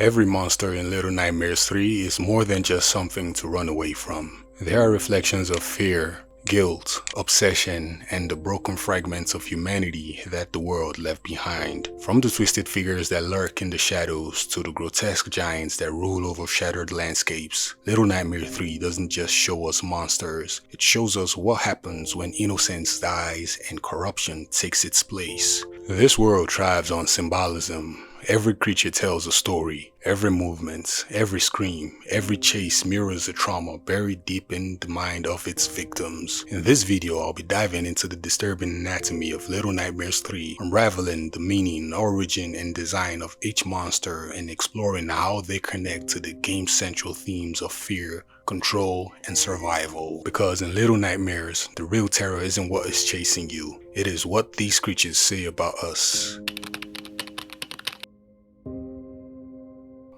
Every monster in Little Nightmares 3 is more than just something to run away from. They are reflections of fear, guilt, obsession, and the broken fragments of humanity that the world left behind. From the twisted figures that lurk in the shadows to the grotesque giants that rule over shattered landscapes, Little Nightmare 3 doesn't just show us monsters, it shows us what happens when innocence dies and corruption takes its place. This world thrives on symbolism. Every creature tells a story. Every movement, every scream, every chase mirrors a trauma buried deep in the mind of its victims. In this video, I'll be diving into the disturbing anatomy of Little Nightmares 3, unraveling the meaning, origin, and design of each monster and exploring how they connect to the game's central themes of fear, control, and survival. Because in Little Nightmares, the real terror isn't what is chasing you, it is what these creatures say about us.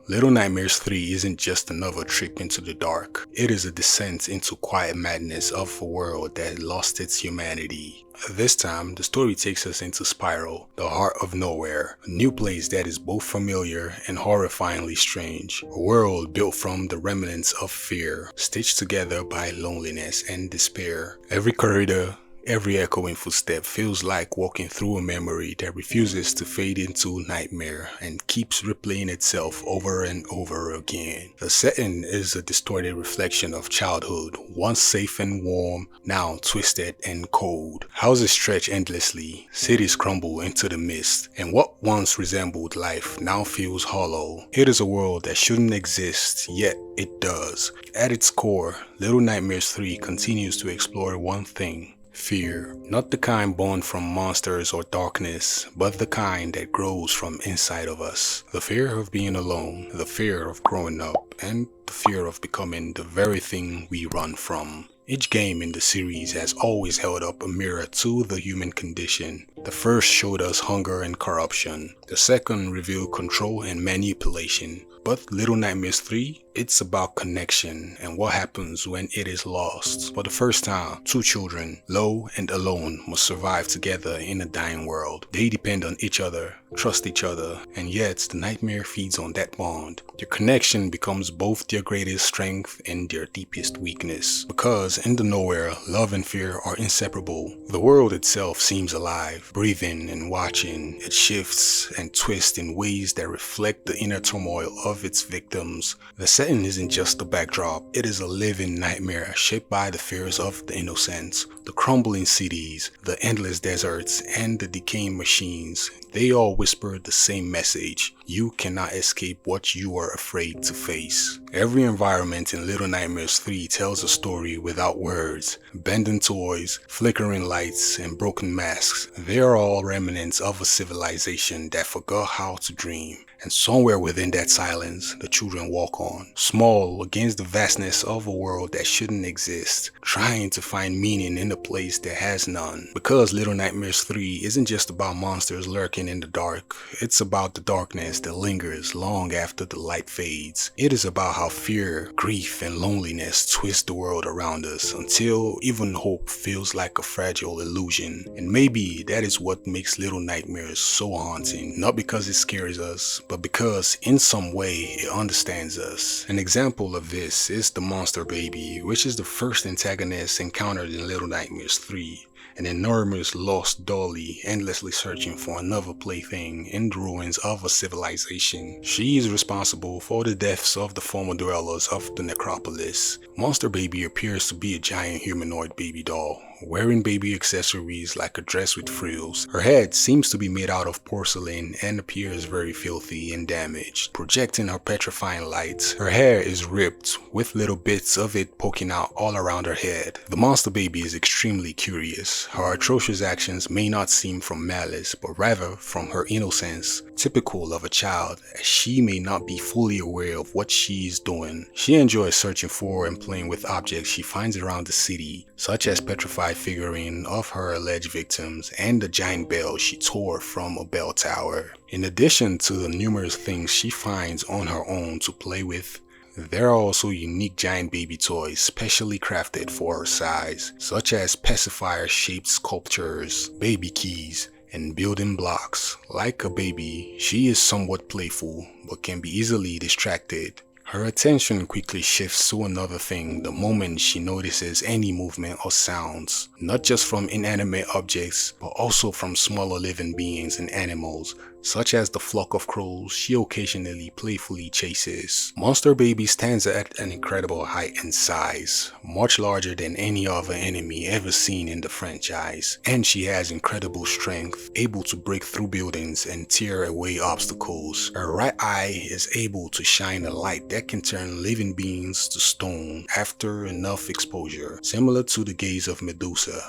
Little Nightmares 3 isn't just another trip into the dark. It is a descent into quiet madness of a world that lost its humanity. This time, the story takes us into Spiral, the heart of nowhere, a new place that is both familiar and horrifyingly strange. A world built from the remnants of fear, stitched together by loneliness and despair. Every corridor, every echoing footstep feels like walking through a memory that refuses to fade into nightmare and keeps replaying itself over and over again. The setting is a distorted reflection of childhood, once safe and warm, now twisted and cold. Houses stretch endlessly, cities crumble into the mist, and what once resembled life now feels hollow. It is a world that shouldn't exist, yet it does. At its core, Little Nightmares 3 continues to explore one thing: fear. Not the kind born from monsters or darkness, but the kind that grows from inside of us. The fear of being alone, the fear of growing up, and the fear of becoming the very thing we run from. Each game in the series has always held up a mirror to the human condition. The first showed us hunger and corruption. The second revealed control and manipulation. But Little Nightmares 3, it's about connection and what happens when it is lost. For the first time, two children, low and alone, must survive together in a dying world. They depend on each other, trust each other, and yet the nightmare feeds on that bond. Their connection becomes both their greatest strength and their deepest weakness. Because in the nowhere, love and fear are inseparable. The world itself seems alive, breathing and watching. It shifts and twists in ways that reflect the inner turmoil of its victims. The setting isn't just a backdrop, it is a living nightmare shaped by the fears of the innocents. The crumbling cities, the endless deserts, and the decaying machines, they all whisper the same message: you cannot escape what you are afraid to face. Every environment in Little Nightmares 3 tells a story without words. Bending toys, flickering lights, and broken masks, they are all remnants of a civilization that forgot how to dream. And somewhere within that silence, the children walk on, small against the vastness of a world that shouldn't exist, trying to find meaning in a place that has none. Because Little Nightmares 3 isn't just about monsters lurking in the dark, it's about the darkness that lingers long after the light fades. It is about how fear, grief, and loneliness twist the world around us until even hope feels like a fragile illusion. And maybe that is what makes Little Nightmares so haunting, not because it scares us, but because in some way it understands us. An example of this is the monster baby, which is the first antagonist encountered in Little Nightmares 3. An enormous lost dolly endlessly searching for another plaything in the ruins of a civilization. She is responsible for the deaths of the former dwellers of the necropolis. Monster Baby appears to be a giant humanoid baby doll, wearing baby accessories like a dress with frills. Her head seems to be made out of porcelain and appears very filthy and damaged, projecting her petrifying light. Her hair is ripped, with little bits of it poking out all around her head. The monster baby is extremely curious. Her atrocious actions may not seem from malice, but rather from her innocence, typical of a child, as she may not be fully aware of what she is doing. She enjoys searching for and playing with objects she finds around the city, such as petrified figurine of her alleged victims and the giant bell she tore from a bell tower. In addition to the numerous things she finds on her own to play with, there are also unique giant baby toys specially crafted for her size, such as pacifier-shaped sculptures, baby keys, and building blocks. Like a baby, she is somewhat playful, but can be easily distracted. Her attention quickly shifts to another thing the moment she notices any movement or sounds, not just from inanimate objects, but also from smaller living beings and animals, such as the flock of crows she occasionally playfully chases. Monster Baby stands at an incredible height and size, much larger than any other enemy ever seen in the franchise, and she has incredible strength, able to break through buildings and tear away obstacles. Her right eye is able to shine a light that can turn living beings to stone after enough exposure, similar to the gaze of Medusa.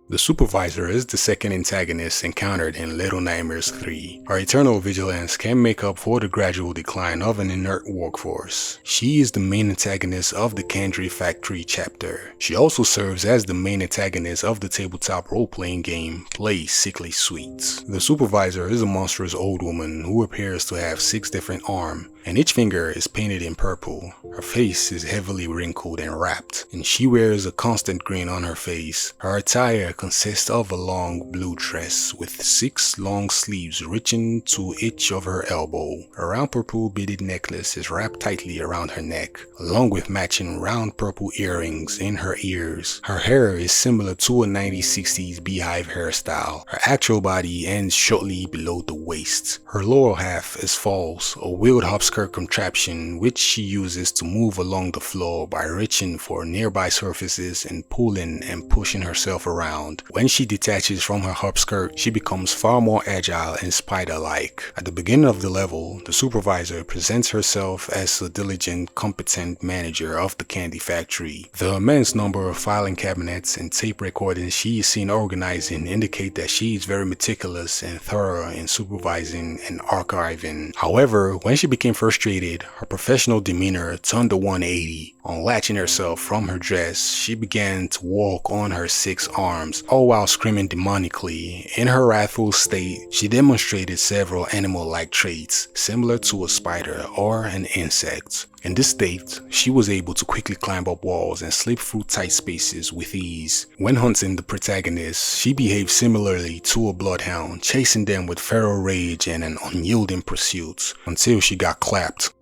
The Supervisor is the second antagonist encountered in Little Nightmares 3. Her eternal vigilance can make up for the gradual decline of an inert workforce. She is the main antagonist of the Candy Factory chapter. She also serves as the main antagonist of the tabletop role-playing game Play Sickly Sweet. The Supervisor is a monstrous old woman who appears to have 6 different arms, and each finger is painted in purple. Her face is heavily wrinkled and wrapped, and she wears a constant grin on her face. Her attire consists of a long blue dress with 6 long sleeves reaching to each of her elbow. A round purple beaded necklace is wrapped tightly around her neck, along with matching round purple earrings in her ears. Her hair is similar to a 1960s beehive hairstyle. Her actual body ends shortly below the waist. Her lower half is false, a wheeled hopscotch contraption which she uses to move along the floor by reaching for nearby surfaces and pulling and pushing herself around. When she detaches from her hopskirt, she becomes far more agile and spider-like. At the beginning of the level, the Supervisor presents herself as a diligent, competent manager of the Candy Factory. The immense number of filing cabinets and tape recordings she is seen organizing indicate that she is very meticulous and thorough in supervising and archiving. However, when she became frustrated, her professional demeanor turned a 180. Unlatching herself from her dress, she began to walk on her 6 arms, all while screaming demonically. In her wrathful state, she demonstrated several animal-like traits, similar to a spider or an insect. In this state, she was able to quickly climb up walls and slip through tight spaces with ease. When hunting the protagonist, she behaved similarly to a bloodhound, chasing them with feral rage and an unyielding pursuit, until she got clapped.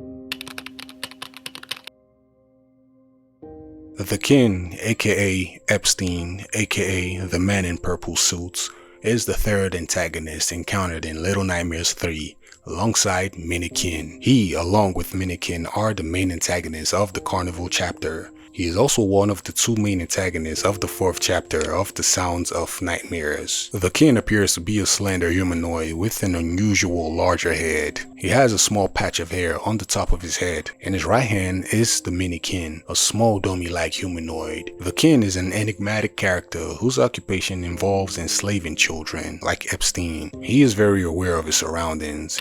The King, aka Epstein, aka the man in purple suits, is the third antagonist encountered in Little Nightmares 3, alongside Minikin. He, along with Minikin, are the main antagonists of the Carnival chapter. He is also one of the 2 main antagonists of the 4th chapter of the Sounds of Nightmares. The King appears to be a slender humanoid with an unusual larger head. He has a small patch of hair on the top of his head. In his right hand is the Minikin, a small dummy-like humanoid. The King is an enigmatic character whose occupation involves enslaving children, like Epstein. He is very aware of his surroundings.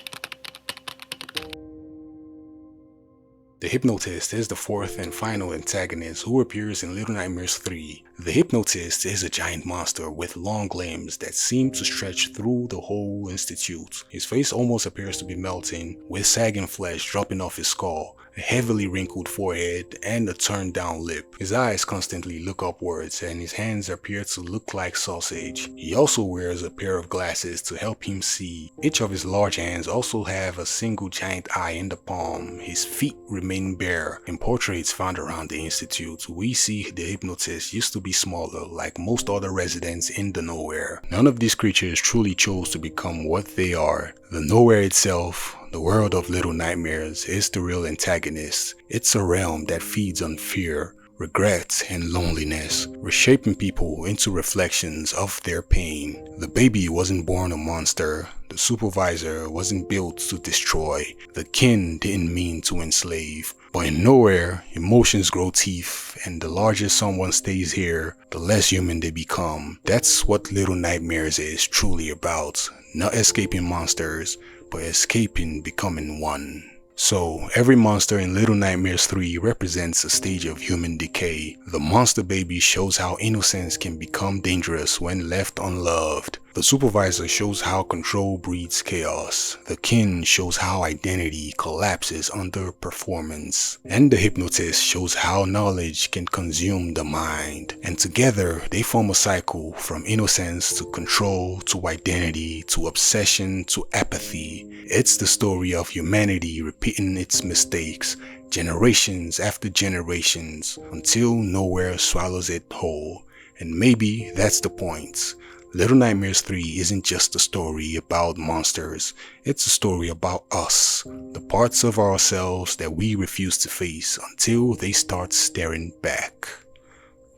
The Hypnotist is the 4th and final antagonist who appears in Little Nightmares 3. The Hypnotist is a giant monster with long limbs that seem to stretch through the whole institute. His face almost appears to be melting, with sagging flesh dropping off his skull, a heavily wrinkled forehead, and a turned down lip. His eyes constantly look upwards and his hands appear to look like sausage. He also wears a pair of glasses to help him see. Each of his large hands also have a single giant eye in the palm. His feet remain bare. In portraits found around the institute, we see the Hypnotist used to be smaller like most other residents in the Nowhere. None of these creatures truly chose to become what they are. The Nowhere itself, the world of Little Nightmares, is the real antagonist. It's a realm that feeds on fear, regret, and loneliness, reshaping people into reflections of their pain. The baby wasn't born a monster. The Supervisor wasn't built to destroy. The King didn't mean to enslave. But in Nowhere, emotions grow teeth, and the larger someone stays here, the less human they become. That's what Little Nightmares is truly about. Not escaping monsters, but escaping becoming one. So, every monster in Little Nightmares 3 represents a stage of human decay. The monster baby shows how innocence can become dangerous when left unloved. The supervisor shows how control breeds chaos. The kin shows how identity collapses under performance. And the hypnotist shows how knowledge can consume the mind. And together, they form a cycle from innocence to control to identity to obsession to apathy. It's the story of humanity repeating its mistakes, generations after generations, until nowhere swallows it whole. And maybe that's the point. Little Nightmares 3 isn't just a story about monsters, it's a story about us, the parts of ourselves that we refuse to face until they start staring back.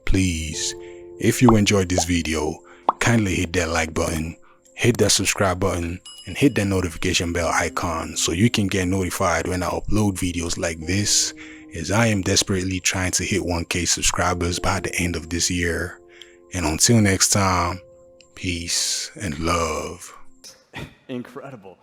Please, if you enjoyed this video, kindly hit that like button, hit that subscribe button, and hit that notification bell icon so you can get notified when I upload videos like this, as I am desperately trying to hit 1K subscribers by the end of this year. And until next time, peace and love. Incredible.